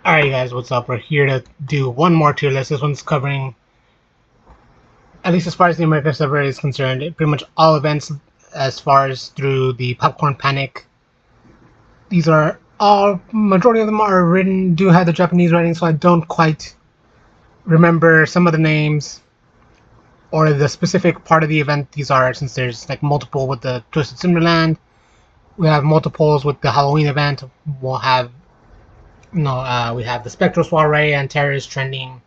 Alright guys, what's up? We're here to do one more tier list. This one's covering, at least as far as the American server is concerned, pretty much all events as far as through the Popcorn Panic. These are all, majority of them are written, do have the Japanese writing, so I don't quite remember some of the names or the specific part of the event these are, since there's like multiple with the Twisted-Wonderland. We have multiples with the Halloween event. We'll have we have the Spectral Soiree and Terrorist trending.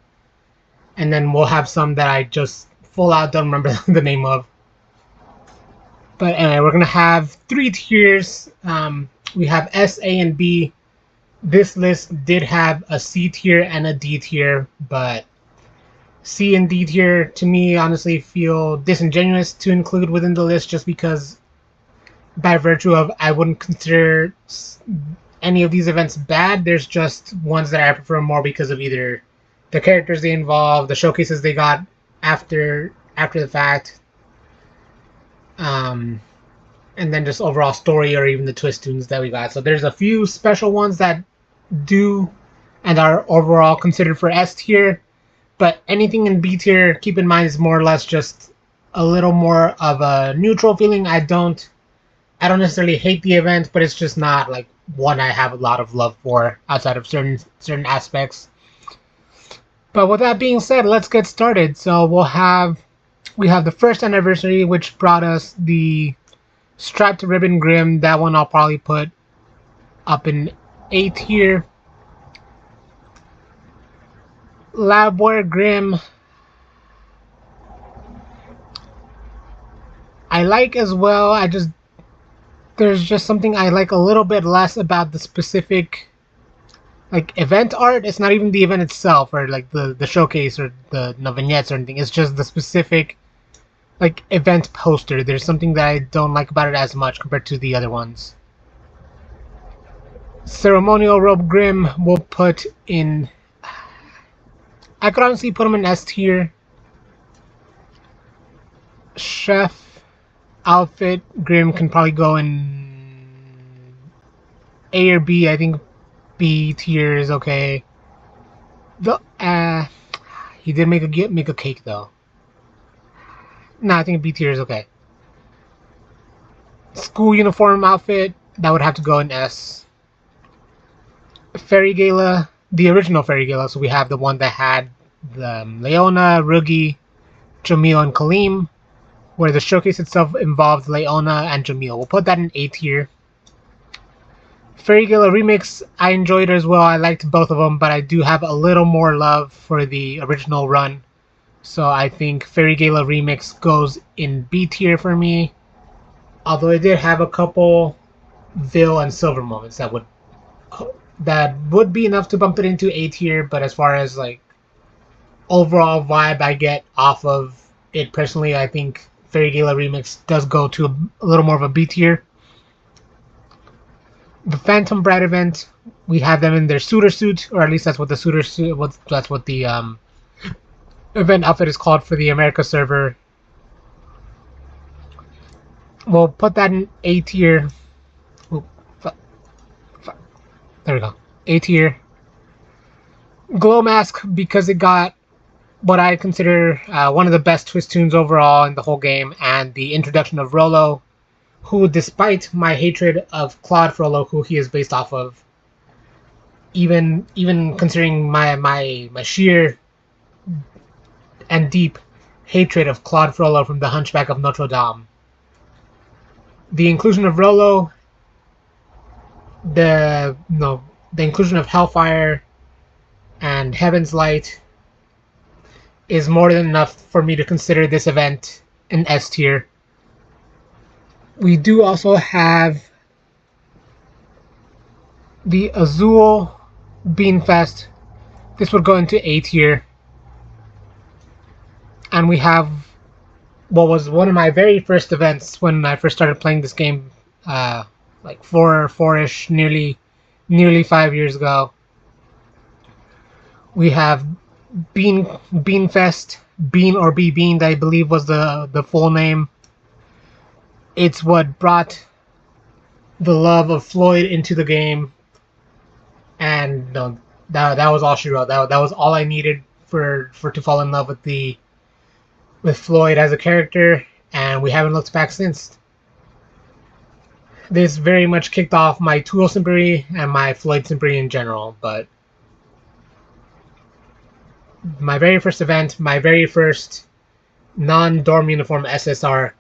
And then we'll have some that I just full out don't remember the name of. But anyway, we're going to have 3 tiers. We have S, A, and B. This list did have a C tier and a D tier, but C and D tier, to me, honestly feel disingenuous to include within the list just because, by virtue of, I wouldn't consider any of these events bad. There's just ones that I prefer more because of either the characters they involve, the showcases they got after the fact, and then just overall story or even the twist tunes that we got. So there's a few special ones that do and are overall considered for S tier, but anything in B tier, keep in mind, is more or less just a little more of a neutral feeling. I don't necessarily hate the event, but it's just not like one I have a lot of love for outside of certain aspects. But with that being said, let's get started. So we have the first anniversary, which brought us the Striped Ribbon Grim. That one I'll probably put up in A tier. Labware Grim I like as well. There's just something I like a little bit less about the specific like event art. It's not even the event itself or like the showcase or the vignettes or anything. It's just the specific like event poster. There's something that I don't like about it as much compared to the other ones. Ceremonial Robe Grim will put in, I could honestly put him in S tier. Chef Outfit Grim can probably go in A or B. I think B tier is okay. He did make a cake though. No, I think B tier is okay. School uniform outfit, that would have to go in S. Fairy Gala, the original Fairy Gala, so we have the one that had the Leona, Rugi, Jamil, and Kaleem, where the showcase itself involved Leona and Jamil. We'll put that in A tier. Fairy Gala Remix, I enjoyed it as well. I liked both of them, but I do have a little more love for the original run. So I think Fairy Gala Remix goes in B tier for me. Although it did have a couple Vil and Silver moments that would be enough to bump it into A tier, but as far as like overall vibe I get off of it personally, I think Fairy Gala Remix does go to a little more of a B tier. The Phantom Bride event, we have them in their suitor suit, or at least that's what the suitor suit. That's what the event outfit is called for the America server. We'll put that in A tier. There we go. A tier. Glow Mask, because it got what I consider one of the best twist tunes overall in the whole game, and the introduction of Rolo, who, despite my hatred of Claude Frollo, who he is based off of, even considering my sheer and deep hatred of Claude Frollo from The Hunchback of Notre Dame, the inclusion of Rolo, the inclusion of Hellfire and Heaven's Light is more than enough for me to consider this event an S tier. We do also have the Azul Beanfest. This would go into A tier. And we have what was one of my very first events when I first started playing this game, like four-ish, nearly 5 years ago. We have Beanfest, Bean or Be Beaned, I believe was the full name. It's what brought the love of Floyd into the game, and That was all she wrote. That was all I needed for to fall in love with Floyd as a character, and we haven't looked back since. This very much kicked off my Tool sympathy and my Floyd sympathy in general, but my very first event, my very first non-dorm uniform SSR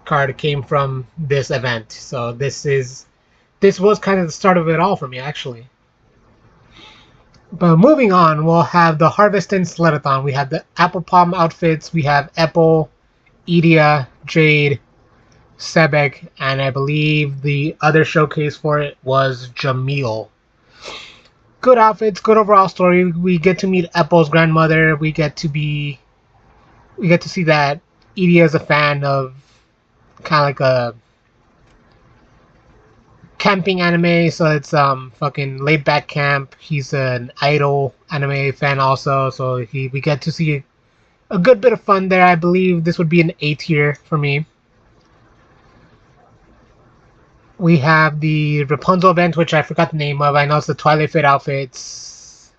card came from this event. So this was kind of the start of it all for me, actually. But moving on, we'll have the Harvest and Sledathon. We have the Apple Palm outfits. We have Apple, Edea, Jade, Sebek, and I believe the other showcase for it was Jamil. Good outfits, good overall story. We get to meet Apple's grandmother. We get to see that Edea is a fan of kind of like a camping anime, so it's fucking laid back camp. He's an idol anime fan also, so we get to see a good bit of fun there. I believe this would be an A tier for me. We have the Rapunzel event, which I forgot the name of. I know it's the Twilight Fit outfits.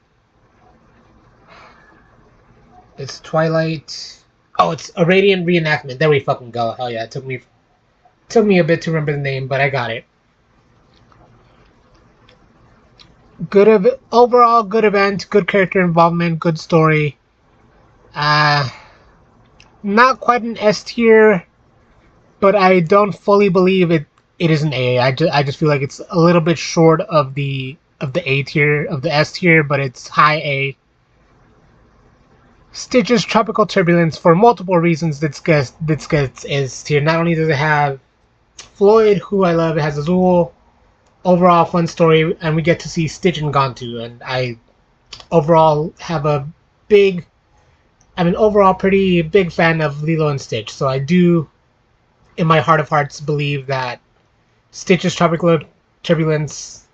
It's Twilight. Oh, it's a Radiant reenactment. There we fucking go. Hell yeah, it took me a bit to remember the name, but I got it. Overall good event, good character involvement, good story. Not quite an S tier, but I don't fully believe it is an A. I just feel like it's a little bit short of the A tier, of the S tier, but it's high A. Stitch's Tropical Turbulence, for multiple reasons, this gets S tier. Not only does it have Floyd, who I love, it has Azul, overall fun story, and we get to see Stitch and Gontu, and I overall have I'm an overall pretty big fan of Lilo and Stitch, so I do, in my heart of hearts, believe that Stitch's Tropical Turbulence,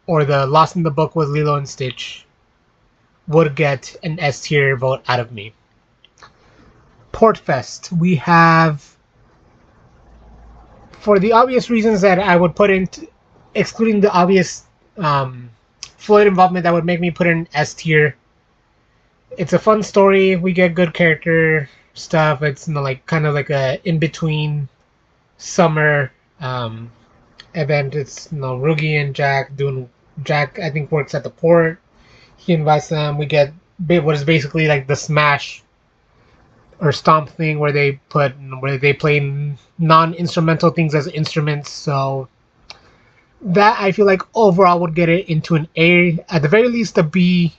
or the Lost in the Book with Lilo and Stitch, would get an S tier vote out of me. Portfest, we have, for the obvious reasons that I would put into, excluding the obvious Floyd involvement that would make me put in S tier. It's a fun story. We get good character stuff. It's like kind of like a in between summer event. It's Rugi and Jack I think works at the port. He invites them. We get what is basically like the Smash or Stomp thing where they play non-instrumental things as instruments. So that I feel like overall would get it into an A, at the very least a B.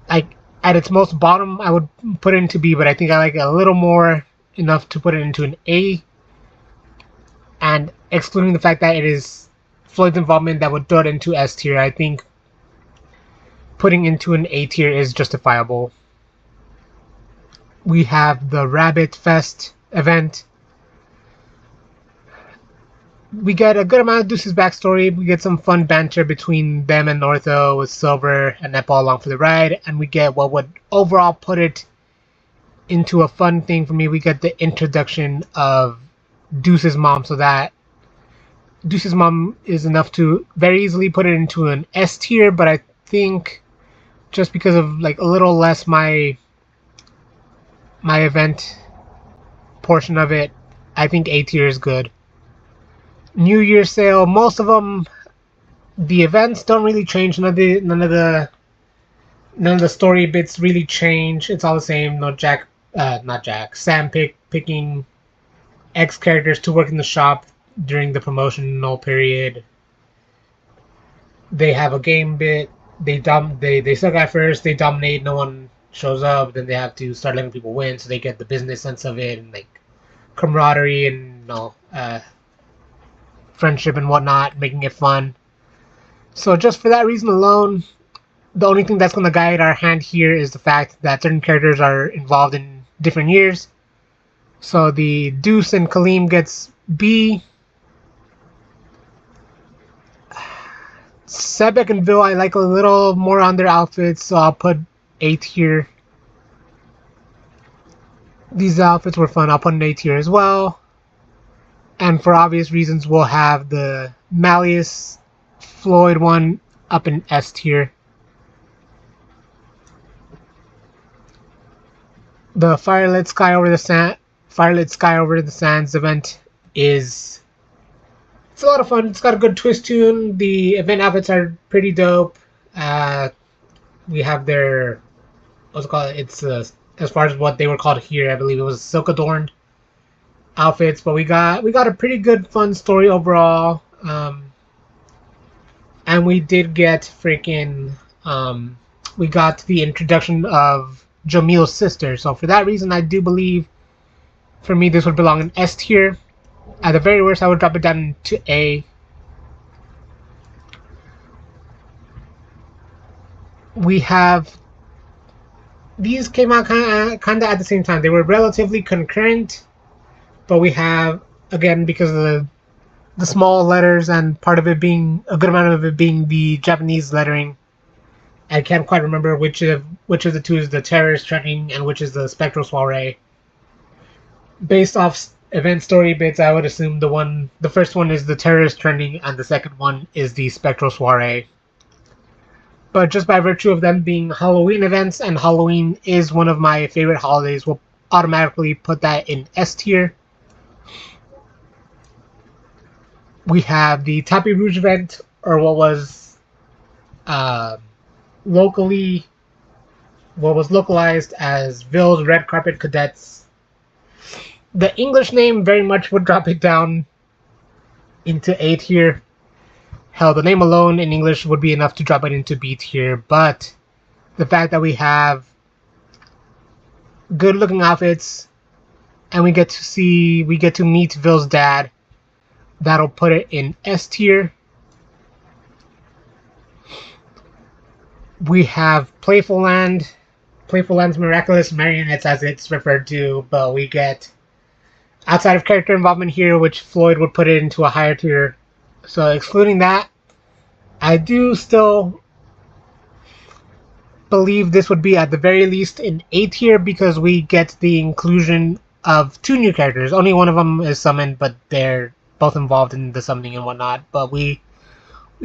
Like at its most bottom, I would put it into B, but I think I like it a little more enough to put it into an A. And excluding the fact that it is Floyd's involvement that would throw it into S tier, I think putting into an A tier is justifiable. We have the Rabbit Fest event. We get a good amount of Deuce's backstory. We get some fun banter between them and Ortho with Silver and Nepal along for the ride. And we get what would overall put it into a fun thing for me. We get the introduction of Deuce's mom, so that Deuce's mom is enough to very easily put it into an S tier, but I think just because of like a little less my event portion of it, I think A tier is good. New Year sale, most of them, the events don't really change. None of the story bits really change. It's all the same. Sam picking X characters to work in the shop during the promotional period. They have a game bit. They suck at first. They dominate. No one shows up. Then they have to start letting people win, so they get the business sense of it and like camaraderie and friendship and whatnot, making it fun. So just for that reason alone, the only thing that's going to guide our hand here is the fact that certain characters are involved in different years. So the Deuce and Kaleem gets B. Sebek and Vil, I like a little more on their outfits, so I'll put A tier. These outfits were fun. I'll put an A tier as well. And for obvious reasons, we'll have the Malleus Floyd one up in S tier. The Firelit Sky Over the Sands event is, it's a lot of fun. It's got a good twist tune. The event outfits are pretty dope. We have their, what's it called? It's as far as what they were called here, I believe it was silk adorned outfits. But we got a pretty good fun story overall. And we did get freaking we got the introduction of Jamil's sister. So for that reason, I do believe, for me, this would belong in S tier. At the very worst, I would drop it down to A. We have, these came out kind of at the same time. They were relatively concurrent, but we have, again, because of the small letters and part of it being, a good amount of it being the Japanese lettering, I can't quite remember which of the two is the terrorist trending and which is the spectral soiree. Based off event story bits, I would assume the first one is the terrorist trending and the second one is the spectral soiree. But just by virtue of them being Halloween events, and Halloween is one of my favorite holidays, we'll automatically put that in S tier. We have the Tapis Rouge event, or what was localized as Ville's Red Carpet Cadets. The English name very much would drop it down into A tier. Hell, the name alone in English would be enough to drop it into B tier, but the fact that we have good looking outfits and we get to meet Ville's dad, that'll put it in S tier. We have Playful Land's Miraculous Marionettes, as it's referred to, but we get outside of character involvement here, which Floyd would put it into a higher tier. So excluding that, I do still believe this would be at the very least in A tier, because we get the inclusion of two new characters. Only one of them is summoned, but they're both involved in the summoning and whatnot. But we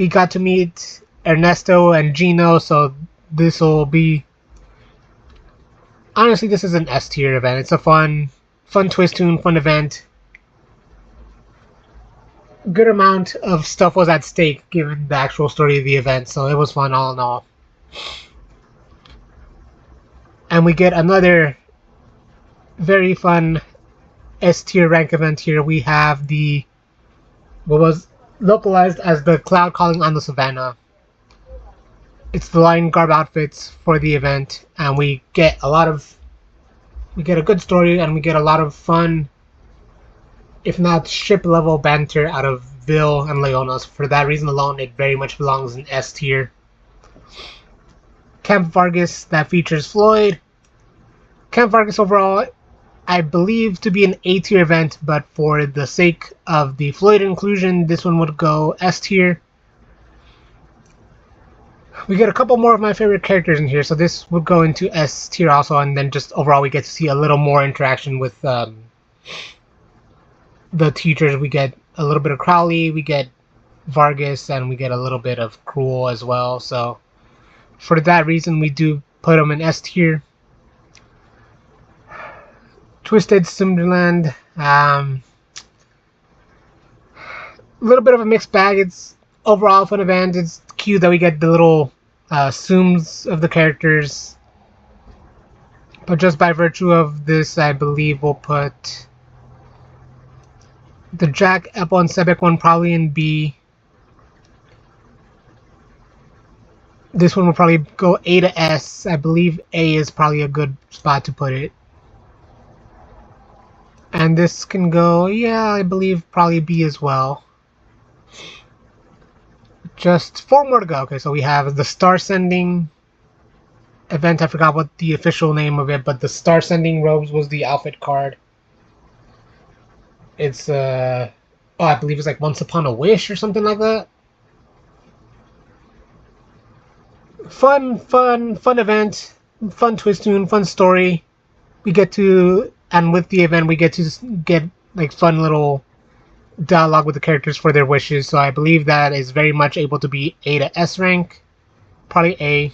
got to meet Ernesto and Gino, so this will be, honestly, this is an S tier event. It's a fun twist tune, fun event. Good amount of stuff was at stake given the actual story of the event, so it was fun all in all. And we get another very fun S tier rank event here. We have what was localized as the Cloud Calling on the Savannah. It's the Lion Garb outfits for the event, and we get a good story, and we get a lot of fun, if not ship level banter out of Ville and Leona. So for that reason alone, it very much belongs in S tier. Camp Vargas, that features Floyd. Camp Vargas overall, I believe to be an A tier event, but for the sake of the Floyd inclusion, this one would go S tier. We get a couple more of my favorite characters in here, so this would go into S tier also, and then just overall we get to see a little more interaction with the teachers. We get a little bit of Crowley, we get Vargas, and we get a little bit of Cruel as well. So for that reason, we do put them in S tier. Twisted-Wonderland, a little bit of a mixed bag. It's overall a fun event. It's cute that we get the little zooms of the characters, but just by virtue of this, I believe we'll put the Jack, Apple, and Sebek one probably in B. This one will probably go A to S. I believe A is probably a good spot to put it. And this can go, yeah, I believe probably B as well. Just 4 more to go. Okay, so we have the Star Sending event. I forgot what the official name of it, but the Star Sending robes was the outfit card. It's, I believe it's like Once Upon a Wish or something like that. Fun event. Fun twist tune, fun story. We get to, and with the event, we get to get like fun little dialogue with the characters for their wishes. So I believe that is very much able to be A to S rank. Probably A.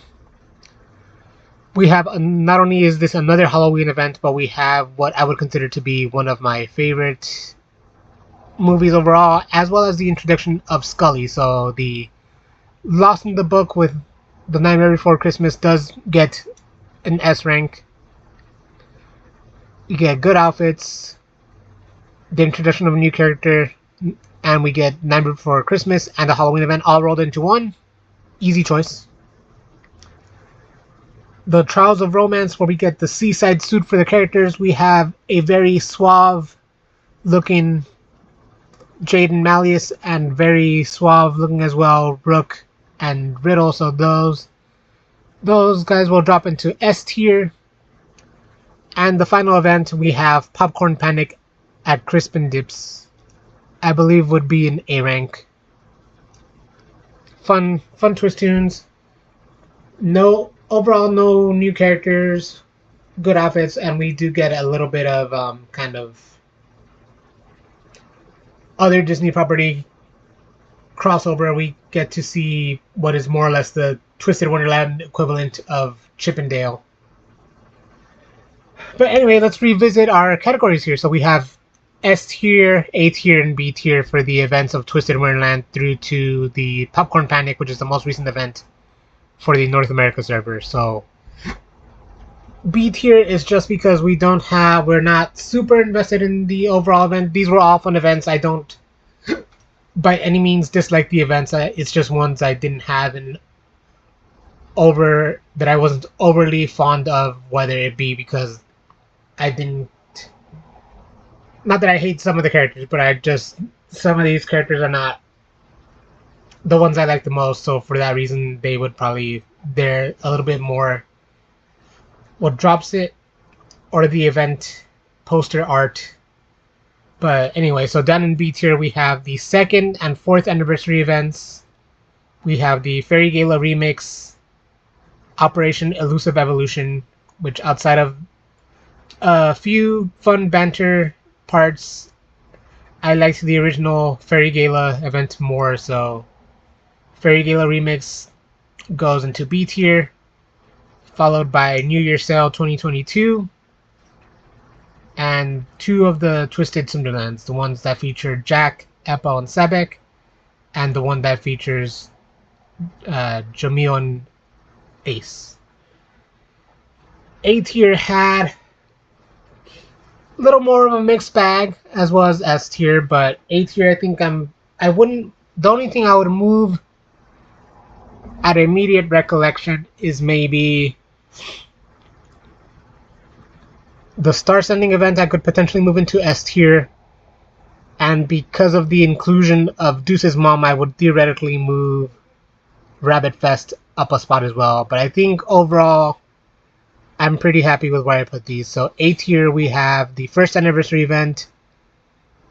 We have, not only is this another Halloween event, but we have what I would consider to be one of my favorite movies overall, as well as the introduction of Scully. So the Lost in the Book with The Nightmare Before Christmas does get an S rank. You get good outfits, the introduction of a new character, and we get Nightmare Before Christmas and the Halloween event all rolled into one. Easy choice. The Trials of Romance, where we get the seaside suit for the characters. We have a very suave looking Jade and Malleus, and very suave looking as well Rook and Riddle. So those guys will drop into S tier. And the final event, we have Popcorn Panic at Crispin Dips. I believe would be an A rank. Fun twist tunes. Overall, no new characters, good outfits, and we do get a little bit of kind of other Disney property crossover. We get to see what is more or less the Twisted-Wonderland equivalent of Chip and Dale. But anyway, let's revisit our categories here. So we have S tier, A tier, and B tier for the events of Twisted-Wonderland through to the Popcorn Panic, which is the most recent event for the North America server. So B tier is just because we're not super invested in the overall event. These were all fun events. I don't by any means dislike the events. It's just ones I didn't have that I wasn't overly fond of, whether it be because I didn't, not that I hate some of the characters, but some of these characters are not the ones I like the most, so for that reason they're a little bit more what drops it, or the event poster art. But anyway, so down in B tier we have the 2nd and 4th anniversary events. We have the Fairy Gala Remix, Operation Elusive Evolution, which outside of a few fun banter parts, I liked the original Fairy Gala event more, so Fairy Gala Remix goes into B tier, followed by New Year Sale 2022, and 2 of the Twisted Cinderlands, the ones that feature Jack, Apple, and Sebek, and the one that features Jamil and Ace. A tier had a little more of a mixed bag, as well as S tier, but A tier, I think the only thing I would move at immediate recollection is maybe the Star Sending event. I could potentially move into S tier, and because of the inclusion of Deuce's mom, I would theoretically move Rabbit Fest up a spot as well. But I think overall, I'm pretty happy with where I put these. So A tier, we have the 1st anniversary event,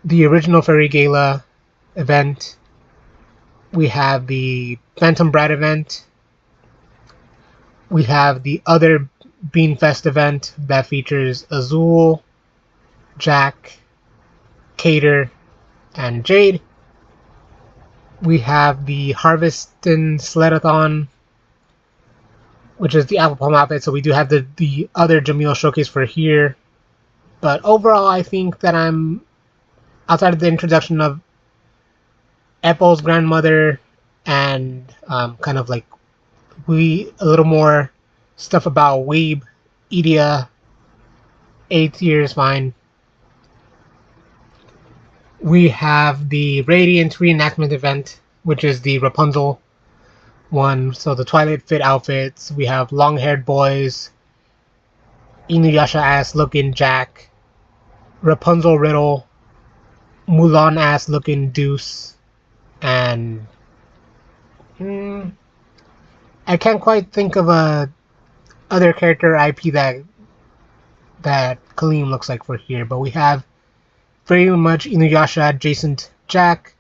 the original Fairy Gala event, we have the Phantom Bride event, we have the other Beanfest event that features Azul, Jack, Cater, and Jade. We have the Harvestin Sledathon, which is the Apple Palm outfit, so we do have the other Jamil showcase for here. But overall, I think that I'm, outside of the introduction of Apple's grandmother and kind of like a little more stuff about Weeb, Edea, A tier is fine. We have the Radiant reenactment event, which is the Rapunzel one, so the Twilight fit outfits. We have long-haired boys, Inuyasha ass looking Jack, Rapunzel Riddle, Mulan ass looking Deuce, and I can't quite think of a other character IP that Kaleem looks like for here, but we have very much Inuyasha adjacent Jack,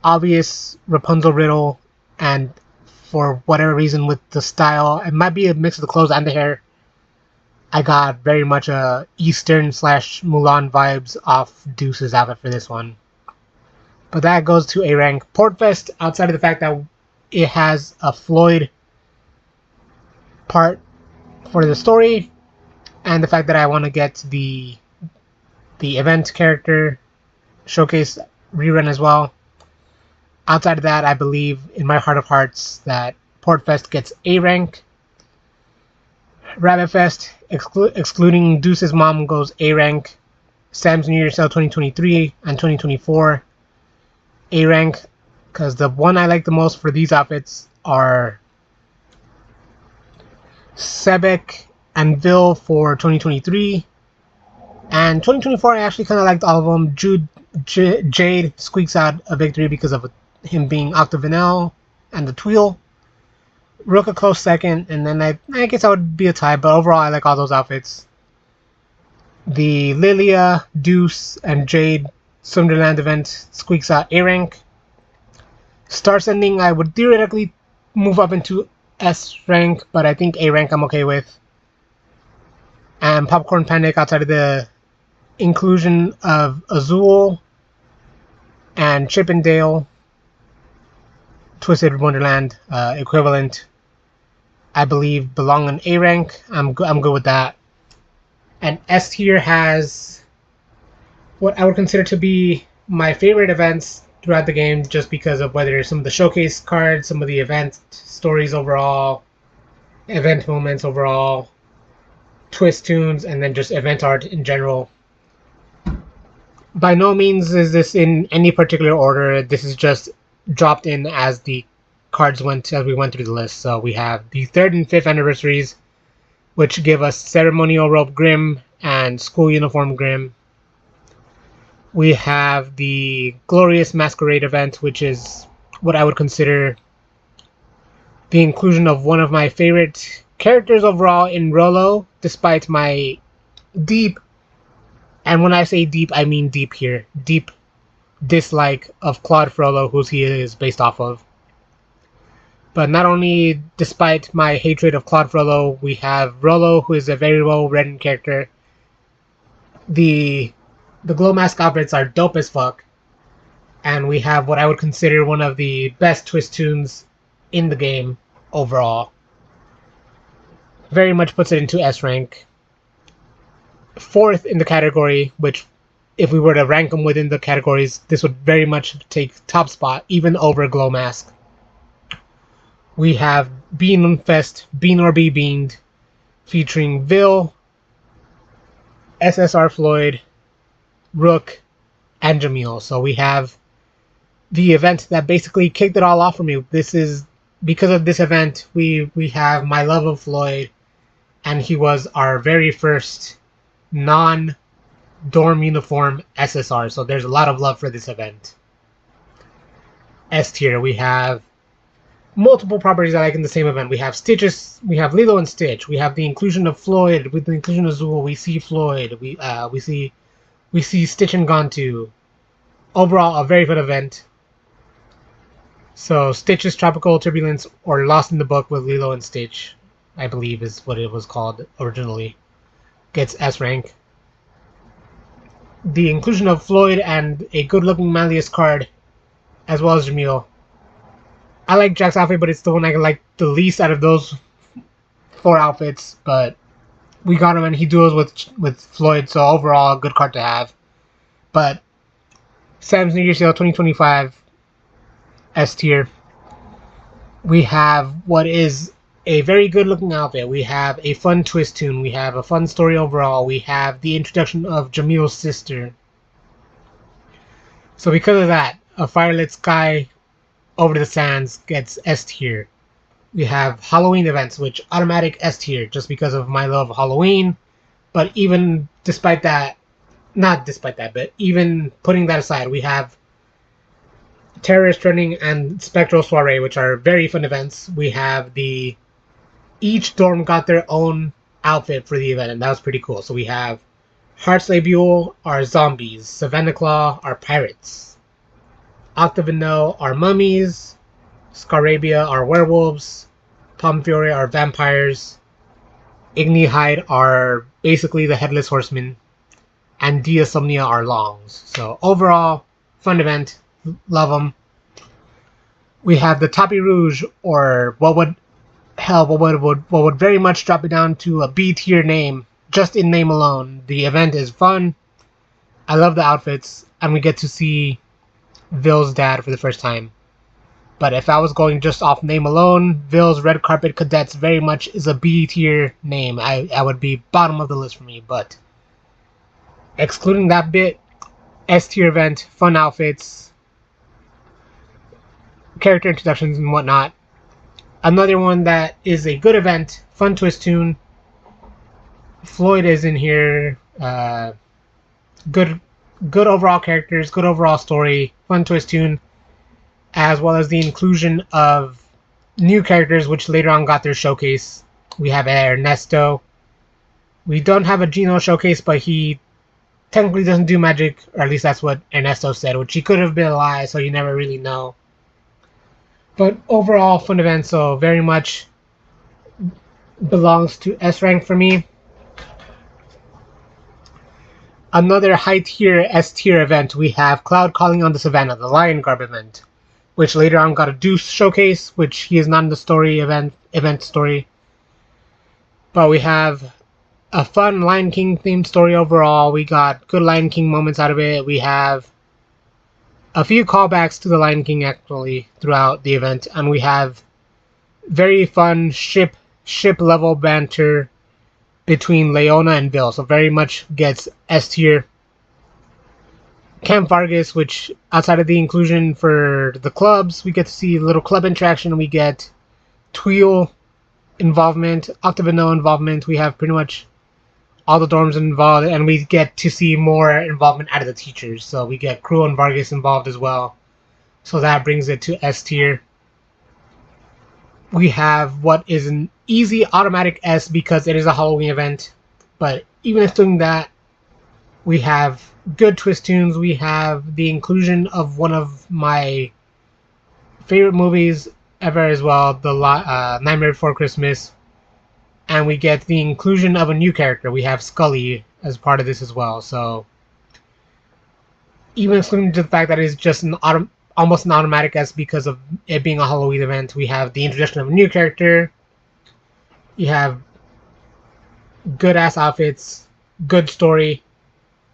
obvious Rapunzel Riddle, and for whatever reason with the style, it might be a mix of the clothes and the hair, I got very much a Eastern / Mulan vibes off Deuce's outfit for this one. But that goes to A rank. Portfest, outside of the fact that it has a Floyd part for the story and the fact that I want to get the event character showcase rerun as well. Outside of that, I believe in my heart of hearts that Portfest gets A rank. Rabbitfest, excluding Deuce's mom, goes A rank. Sam's New Year Sale 2023 and 2024, A rank, because the one I like the most for these outfits are Sebek and Vil for 2023, and 2024 I actually kind of liked all of them. Jade squeaks out a victory because of him being Octavinel and the Tweel. Rook a close second, and then I guess I would be a tie, but overall I like all those outfits. The Lilia, Deuce, and Jade Sunderland event squeaks out A rank. Star Sending I would theoretically move up into S rank, but I think A rank I'm okay with. And Popcorn Panic, outside of the inclusion of Azul and Chip and Dale Twisted-Wonderland equivalent, I believe belong on A rank. I'm good with that. And S tier has what I would consider to be my favorite events throughout the game, just because of whether some of the showcase cards, some of the event stories overall, event moments overall, twist tunes, and then just event art in general. By no means is this in any particular order. This is just dropped in as the cards went, as we went through the list. So we have the 3rd and 5th anniversaries, which give us Ceremonial Robe Grim and School Uniform Grim. We have the Glorious Masquerade event, which is what I would consider the inclusion of one of my favorite characters overall in Rolo, despite my deep, and when I say deep, I mean deep here, deep dislike of Claude Frollo, who he is based off of. But not only despite my hatred of Claude Frollo, we have Rolo, who is a very well-written character. The glow mask outfits are dope as fuck. And we have what I would consider one of the best twist tunes in the game overall. Very much puts it into S rank. 4th in the category, which if we were to rank them within the categories, this would very much take top spot, even over Glow Mask. We have Bean Fest, Bean or Be Beaned, featuring Vil, SSR Floyd, Rook, and Jamil. So we have the event that basically kicked it all off for me. This is because of this event, we have my love of Floyd, and he was our very first non-dorm uniform SSR. So there's a lot of love for this event. S tier, we have multiple properties I like in the same event. We have Stitches, we have Lilo and Stitch, we have the inclusion of Floyd. With the inclusion of Zool, we see Floyd, we see Stitch and Gontu. Overall, a very fun event. So Stitch's Tropical Turbulence, or Lost in the Book with Lilo and Stitch, I believe is what it was called originally, gets S rank. The inclusion of Floyd and a good-looking Malleus card, as well as Jamil. I like Jack's outfit, but it's the one I like the least out of those 4 outfits. But we got him, and he duels with Floyd, so overall, a good card to have. But Sam's New Year Sale 2025, S tier. We have what is a very good-looking outfit. We have a fun twist tune. We have a fun story overall. We have the introduction of Jamil's sister. So because of that, A Firelit Sky Over the Sands gets S tier. We have Halloween events, which automatic S tier, just because of my love of Halloween. But even despite that, not despite that, but even putting that aside, we have Terrorist Running and Spectral Soiree, which are very fun events. We have each dorm got their own outfit for the event, and that was pretty cool. So we have Heartslabyul are zombies, savanaclaw are pirates, Octavinel are mummies, Scarabia are werewolves, pomefiore are vampires, ignihyde are basically the headless horsemen, and diasomnia are longs. So overall, fun event, love them. We have the tapis rouge, or what would hell, what would very much drop it down to a B tier name, just in name alone. The event is fun. I love the outfits, and we get to see Vill's dad for the first time. But if I was going just off name alone, Vill's Red Carpet Cadets very much is a B tier name. I would be bottom of the list for me, but excluding that bit, S tier event, fun outfits, character introductions and whatnot. Another one that is a good event, fun twist tune. Floyd is in here. Good overall characters, good overall story, fun twist tune, as well as the inclusion of new characters which later on got their showcase. We have Ernesto. We don't have a Gino showcase, but he technically doesn't do magic, or at least that's what Ernesto said, which he could have been a lie, so you never really know. But overall, fun event, so very much belongs to S rank for me. Another high tier S tier event, we have Cloud Calling on the Savannah, the Lion Garb event, which later on got a Deuce showcase, which he is not in the story event story. But we have a fun Lion King themed story overall. We got good Lion King moments out of it. We have a few callbacks to the Lion King actually throughout the event, and we have very fun ship level banter between Leona and Bill, so very much gets S tier. Camp Vargas, which outside of the inclusion for the clubs, we get to see a little club interaction. We get Tweel involvement, Octavanel involvement. We have pretty much all the dorms involved, and we get to see more involvement out of the teachers. So we get Cruel and Vargas involved as well. So that brings it to S tier. We have what is an easy automatic S because it is a Halloween event. But even if doing that, we have good twist tunes. We have the inclusion of one of my favorite movies ever as well, the Nightmare Before Christmas. And we get the inclusion of a new character. We have Scully as part of this as well. So even excluding the fact that it's just almost an automatic S because of it being a Halloween event, we have the introduction of a new character. You have good ass outfits, good story,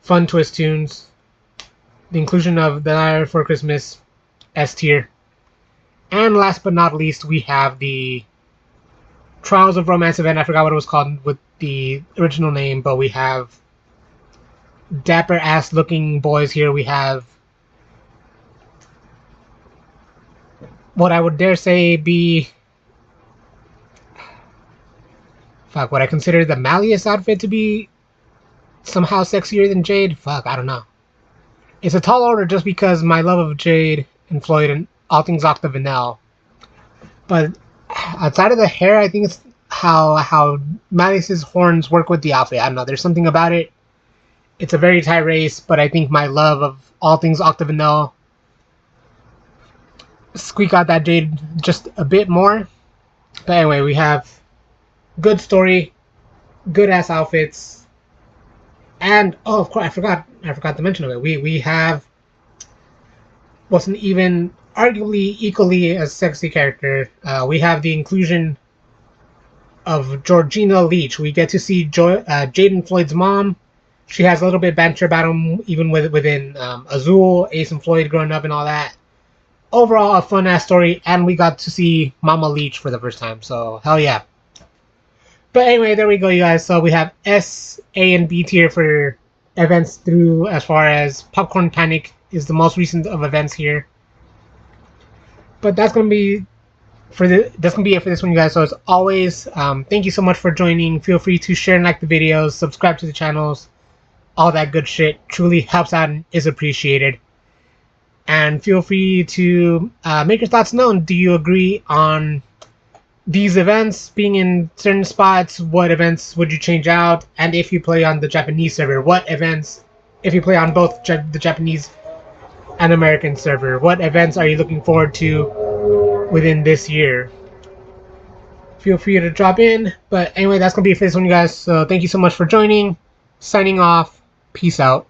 fun twist tunes, the inclusion of the Nightmare Before Christmas, S tier. And last but not least, we have the Trials of Romance event. I forgot what it was called with the original name, but we have dapper ass looking boys here. We have what I would dare say be what I consider the Malleus outfit to be somehow sexier than Jade. I don't know. It's a tall order just because my love of Jade and Floyd and all things Octavanel. But outside of the hair, I think it's how Malleus's horns work with the outfit. I don't know. There's something about it. It's a very tight race, but I think my love of all things Octavanel squeak out that Jade just a bit more. But anyway, we have good story, good ass outfits, and oh, of course, I forgot to mention of it. We have wasn't even arguably equally as sexy character. We have the inclusion of Georgina Leach. We get to see Jade and Floyd's mom. She has a little bit of banter about him, even within Azul, Ace and Floyd growing up and all that. Overall, a fun ass story, and we got to see Mama Leach for the first time. So hell yeah. But anyway, there we go, you guys. So we have S, A, and B tier for events through as far as Popcorn Panic is the most recent of events here. But that's gonna be it for this one, you guys. So as always, thank you so much for joining. Feel free to share and like the videos, subscribe to the channels, all that good shit. Truly helps out and is appreciated. And feel free to make your thoughts known. Do you agree on these events being in certain spots? What events would you change out? And if you play on the Japanese server, what events, if you play on both the Japanese and American server, what events are you looking forward to within this year? Feel free to drop in. But anyway, that's going to be it for this one, you guys. So thank you so much for joining. Signing off. Peace out.